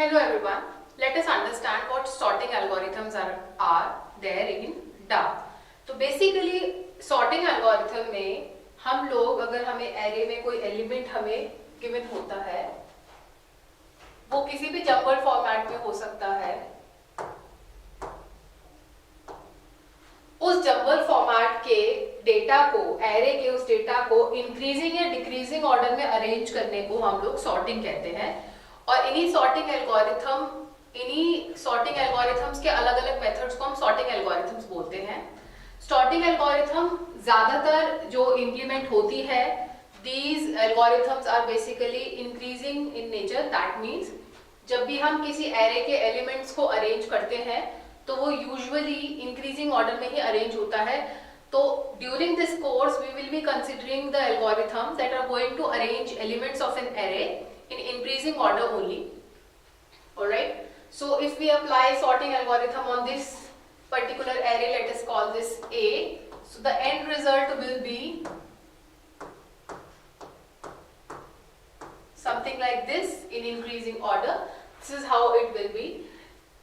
Hello everyone. Let us understand what sorting algorithms are there in DA. तो basically sorting algorithm में हम लोग अगर हमें array में कोई element हमें given होता है, वो किसी भी jumbled format में हो सकता है, उस जम्बल फॉर्मेट के डेटा को, एरे के उस डेटा को इंक्रीजिंग या डिक्रीजिंग ऑर्डर में अरेंज करने को हम लोग सॉर्टिंग कहते हैं। और इन्हीं सॉर्टिंग एल्गोरिथम्स के अलग अलग मेथड्स को हम सॉर्टिंग एल्गोरिथम्स बोलते हैं। सॉर्टिंग एल्गोरिथम ज्यादातर जो इंप्लीमेंट होती है, these algorithms are basically increasing in nature. That means जब भी हम किसी एरे के एलिमेंट्स को अरेंज करते हैं तो वो यूजुअली इंक्रीजिंग ऑर्डर में ही अरेंज होता है। तो during this course we will be considering the algorithms that are going to arrange elements of an array in increasing order only. Alright, so if we apply sorting algorithm on this particular array, let us call this A. So the end result will be something like this in increasing order. This is how it will be.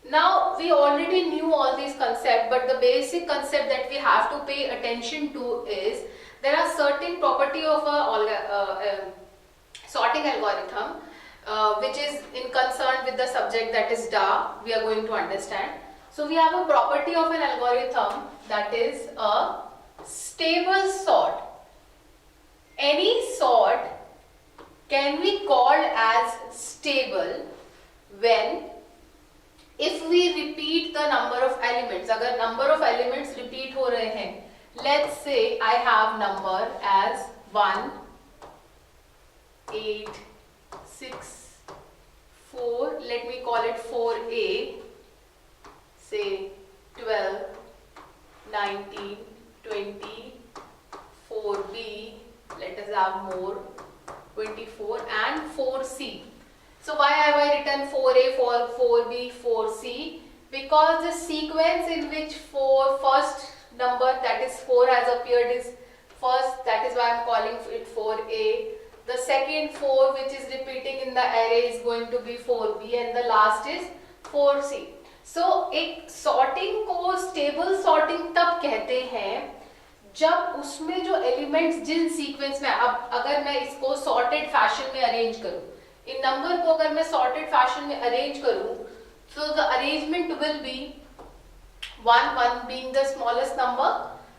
Now we already knew all these concepts, but the basic concept that we have to pay attention to is there are certain property of a sorting algorithm which is in concern with the subject, that is DA. We are going to understand. So we have a property of an algorithm that is a stable sort. Any sort can be called as stable when if we repeat the number of elements. अगर number of elements repeat हो रहे हैं, let's say I have number as 1, 8, 6, 4, let me call it 4A, say 12, 19, 20, 4B, let us have more, 24 and 4C. So why have I written 4A, 4B, 4C? Because the sequence in which first number, that is 4, has appeared is first, that is why I am calling it 4A. The second 4 which is repeating in the array is going to be 4B and the last is 4C. So एक sorting को stable sorting तब कहते हैं जब उसमें जो elements जिन sequence में, अब अगर मैं इसको sorted fashion में arrange करूं, इन number को अगर मैं sorted fashion में arrange करूं, so the arrangement will be 1 being the smallest number,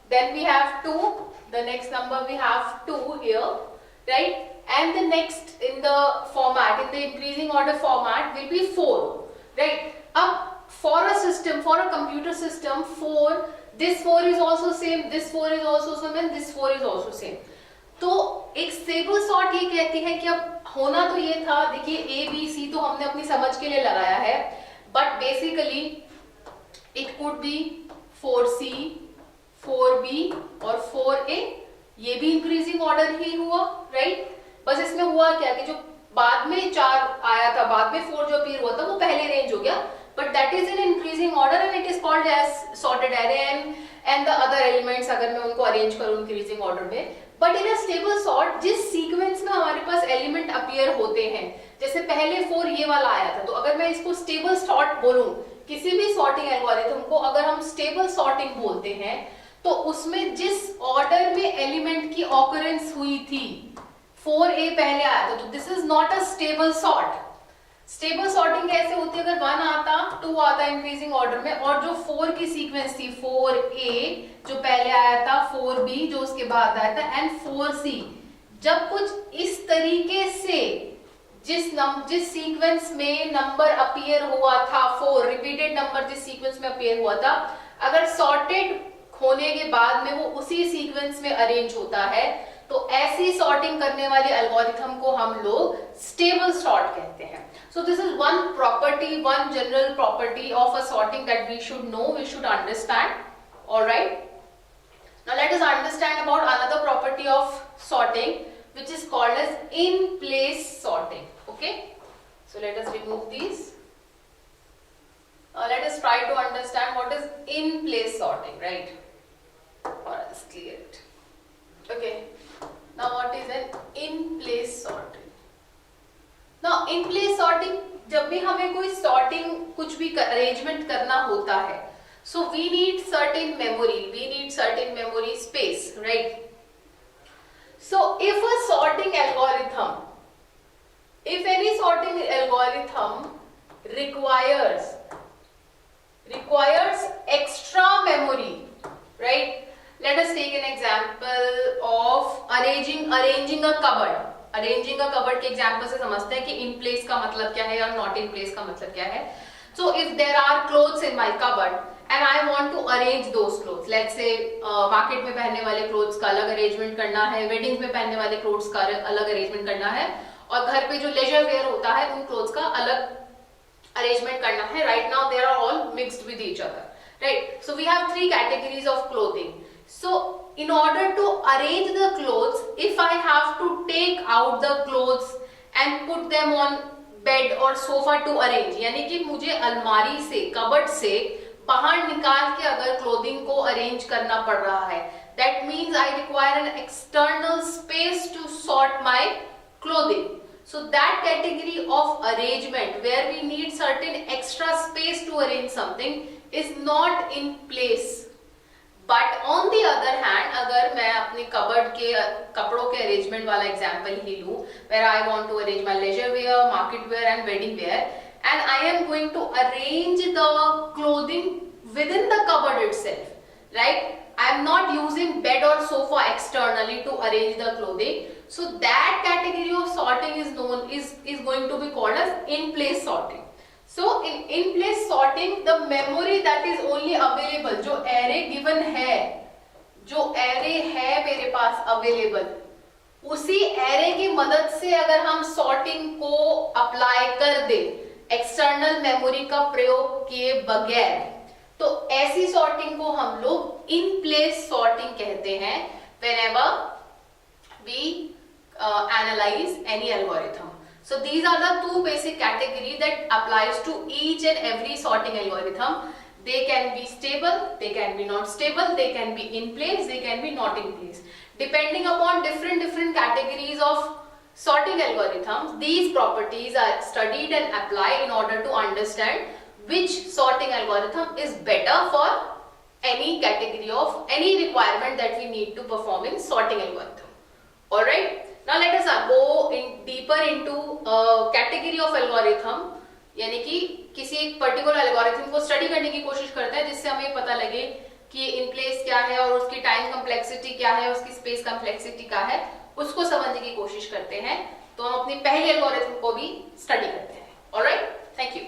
then we have 2, the next number we have 2 here, right? And the next in the format, in the increasing order format, will be 4, right? Up for a system, for a computer system, 4, this 4 is also same, this 4 is also same, and this 4 is also same. तो एक stable sort ये कहती है कि अब होना तो ये था, देखिए ए बी सी तो हमने अपनी समझ के लिए लगाया है, but basically it could be 4C, 4B और 4A, ये भी इंक्रीजिंग ऑर्डर ही हुआ, राइट? बस इसमें हुआ क्या कि जो बाद में 4 आया था, बाद में 4 जो अपीयर हुआ था वो पहले रेंज हो गया, but that is in increasing order and it is called as sorted array and the other elements अगर मैं उनको अरेंज करूं इंक्रीजिंग ऑर्डर में। But in a stable sort जिस सीक्वेंस में हमारे पास एलिमेंट अपीयर होते हैं, जैसे पहले 4 ये वाला आया था, तो अगर मैं इसको स्टेबल सॉर्ट बोलूं, किसी भी सॉर्टिंग एल्गोरिथम को अगर हम स्टेबल सॉर्टिंग बोलते हैं तो उसमें जिस ऑर्डर में एलिमेंट की ऑकरेंस हुई थी, 4A पहले आया था, तो this is not a stable sort. Stable sorting कैसे होती है? अगर 1 आता, 2 आता इंक्रीजिंग ऑर्डर में, और जो 4 की सीक्वेंस थी, 4A जो पहले आया था, 4B जो उसके बाद आया था, एंड 4C, जब कुछ इस तरीके से जिस सीक्वेंस में नंबर अपीयर हुआ था, 4 रिपीटेड नंबर जिस सीक्वेंस में अपीयर हुआ था, अगर सॉर्टेड होने के बाद में वो उसी सीक्वेंस में अरेंज होता है, तो ऐसी सॉर्टिंग करने वाली एल्गोरिथम को हम लोग स्टेबल सॉर्ट कहते हैं। So this is one property, one general property of a sorting that we should know, we should understand. Alright, now let us understand about another property of sorting which is called as in place sorting. Okay, so let us remove these. Let us try to understand what is in place sorting, right? Or else clear it. Okay, now what is an in place sorting? Now in place sorting जब भी हमें कोई sorting कुछ भी arrangement करना होता है, so we need certain memory, we need certain memory space, right? So if a sorting algorithm, if any sorting algorithm requires extra memory, right? Let us take an example of arranging a cupboard. Arranging a cupboard के example से समझते हैं कि in place का मतलब क्या है और not in place का मतलब क्या है. So if there are clothes in my cupboard and I want to arrange those clothes, let's say market में पहनने वाले clothes का अलग arrangement करना है, weddings में पहनने वाले clothes का अलग arrangement करना है, और घर पे जो leisure wear होता है उन clothes का अलग arrangement करना है. Right now they are all mixed with each other, right? So we have three categories of clothing. So in order to arrange the clothes, if I have to take out the clothes and put them on bed or sofa to arrange, यानी कि मुझे अलमारी से, cupboard से बाहर निकाल के अगर क्लोथिंग को अरेंज करना पड़ रहा है, that means I require an external space to sort my clothing. So that category of arrangement where we need certain extra space to arrange something is not in place. But on the other hand, अगर मैं अपने cupboard के कपड़ों के arrangement वाला example ही लूं, where I want to arrange my leisure wear, market wear and wedding wear, and I am going to arrange the clothing within the cupboard itself, right? I am not using bed or sofa externally to arrange the clothing. So that category of sorting is going to be called as in place sorting. So in place sorting, the memory that is only available, जो array given है, जो array है मेरे पास available, उसी array की मदद से अगर हम sorting को apply कर दे, external memory का प्रयोग किए बगैर, तो ऐसी sorting को हम लोग in place sorting कहते हैं whenever we analyze any algorithm. So these are the two basic categories that applies to each and every sorting algorithm. They can be stable, they can be not stable, they can be in place, they can be not in place. Depending upon different categories of sorting algorithms, these properties are studied and applied in order to understand which sorting algorithm is better for any category of any requirement that we need to perform in sorting algorithm. Alright? Now let us go in deeper into category of algorithm, यानी कि किसी एक particular algorithm को study करने की कोशिश करते हैं जिससे हमें पता लगे कि इन प्लेस क्या है और उसकी टाइम कम्प्लेक्सिटी क्या है, उसकी स्पेस कम्प्लेक्सिटी क्या है, उसको समझने की कोशिश करते हैं. तो हम अपनी पहली एल्गोरिथम को भी स्टडी करते हैं. Alright, thank you.